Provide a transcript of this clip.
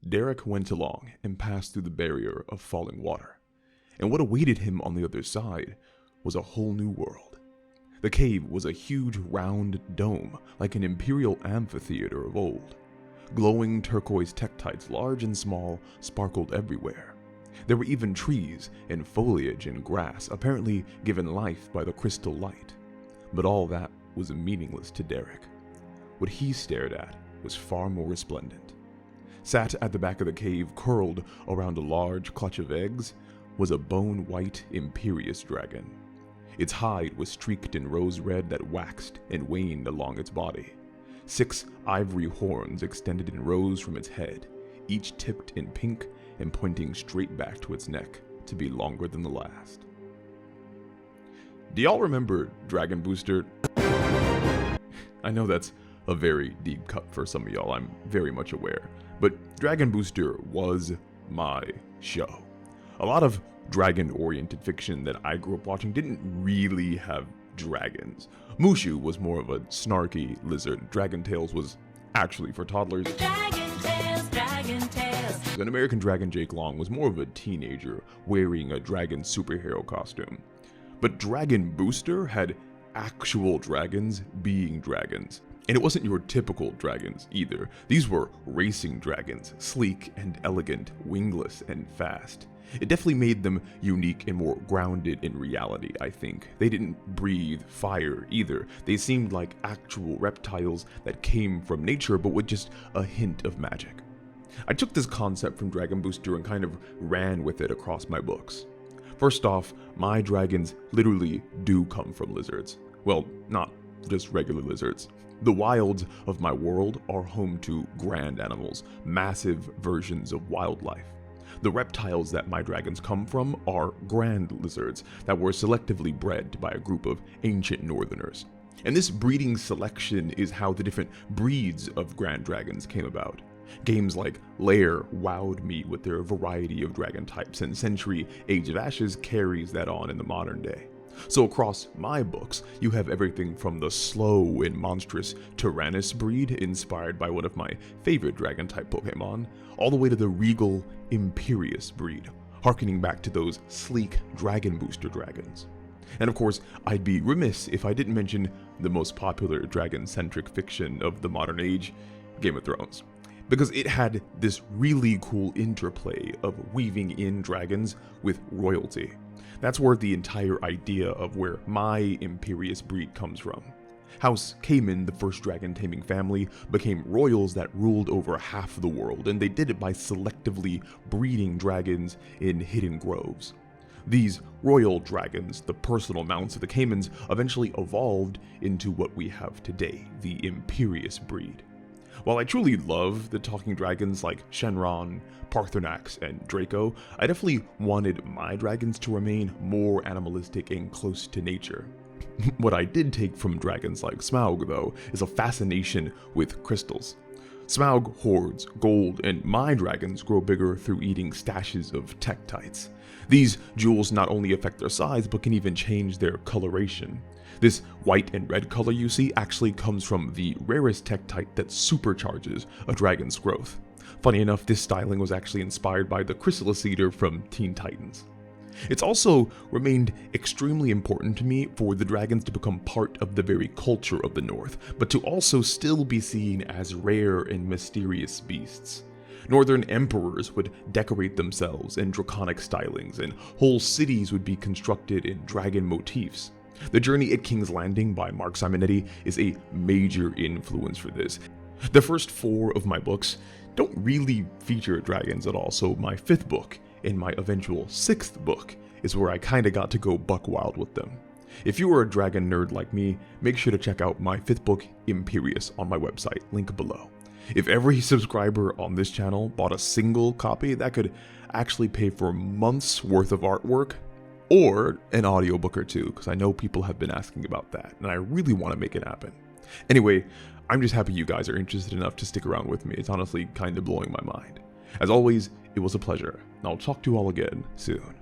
Derek went along and passed through the barrier of falling water, and what awaited him on the other side was a whole new world. The cave was a huge round dome, like an imperial amphitheater of old. Glowing turquoise tektites, large and small, sparkled everywhere. There were even trees and foliage and grass, apparently given life by the crystal light. But all that was meaningless to Derek. What he stared at was far more resplendent. Sat at the back of the cave, curled around a large clutch of eggs, was a bone-white imperious dragon. Its hide was streaked in rose red that waxed and waned along its body. 6 ivory horns extended in rows from its head, each tipped in pink and pointing straight back to its neck to be longer than the last. Do y'all remember Dragon Booster? I know that's a very deep cut for some of y'all, I'm very much aware, but Dragon Booster was my show. A lot of dragon-oriented fiction that I grew up watching didn't really have dragons. Mushu was more of a snarky lizard. Dragon Tales was actually for toddlers. Dragon Tales, Dragon Tales. An American Dragon Jake Long was more of a teenager wearing a dragon superhero costume. But Dragon Booster had actual dragons being dragons. And it wasn't your typical dragons either. These were racing dragons, sleek and elegant, wingless and fast. It definitely made them unique and more grounded in reality, I think. They didn't breathe fire either. They seemed like actual reptiles that came from nature but with just a hint of magic. I took this concept from Dragon Booster and kind of ran with it across my books. First off, my dragons literally do come from lizards. Well, not just regular lizards. The wilds of my world are home to grand animals, massive versions of wildlife. The reptiles that my dragons come from are grand lizards that were selectively bred by a group of ancient northerners. And this breeding selection is how the different breeds of grand dragons came about. Games like Lair wowed me with their variety of dragon types, and Century Age of Ashes carries that on in the modern day. So across my books, you have everything from the slow and monstrous Tyrannus breed, inspired by one of my favorite dragon-type Pokemon, all the way to the regal Imperious breed, harkening back to those sleek Dragon Booster dragons. And of course, I'd be remiss if I didn't mention the most popular dragon-centric fiction of the modern age, Game of Thrones. Because it had this really cool interplay of weaving in dragons with royalty. That's where the entire idea of where my Imperious breed comes from. House Cayman, the first dragon-taming family, became royals that ruled over half the world, and they did it by selectively breeding dragons in hidden groves. These royal dragons, the personal mounts of the Caymans, eventually evolved into what we have today, the Imperious breed. While I truly love the talking dragons like Shenron, Paarthurnax, and Draco, I definitely wanted my dragons to remain more animalistic and close to nature. What I did take from dragons like Smaug, though, is a fascination with crystals. Smaug hoards gold, and my dragons grow bigger through eating stashes of tektites. These jewels not only affect their size, but can even change their coloration. This white and red color you see actually comes from the rarest tektite that supercharges a dragon's growth. Funny enough, this styling was actually inspired by the Chrysalis Eater from Teen Titans. It's also remained extremely important to me for the dragons to become part of the very culture of the North, but to also still be seen as rare and mysterious beasts. Northern emperors would decorate themselves in draconic stylings, and whole cities would be constructed in dragon motifs. The Journey at King's Landing by Mark Simonetti is a major influence for this. The first 4 of my books don't really feature dragons at all, so my 5th book and my eventual 6th book is where I kinda got to go buck wild with them. If you are a dragon nerd like me, make sure to check out my 5th book, Imperious, on my website, link below. If every subscriber on this channel bought a single copy, that could actually pay for months worth of artwork, or an audiobook or two, because I know people have been asking about that, and I really want to make it happen. Anyway, I'm just happy you guys are interested enough to stick around with me. It's honestly kind of blowing my mind. As always, it was a pleasure, and I'll talk to you all again soon.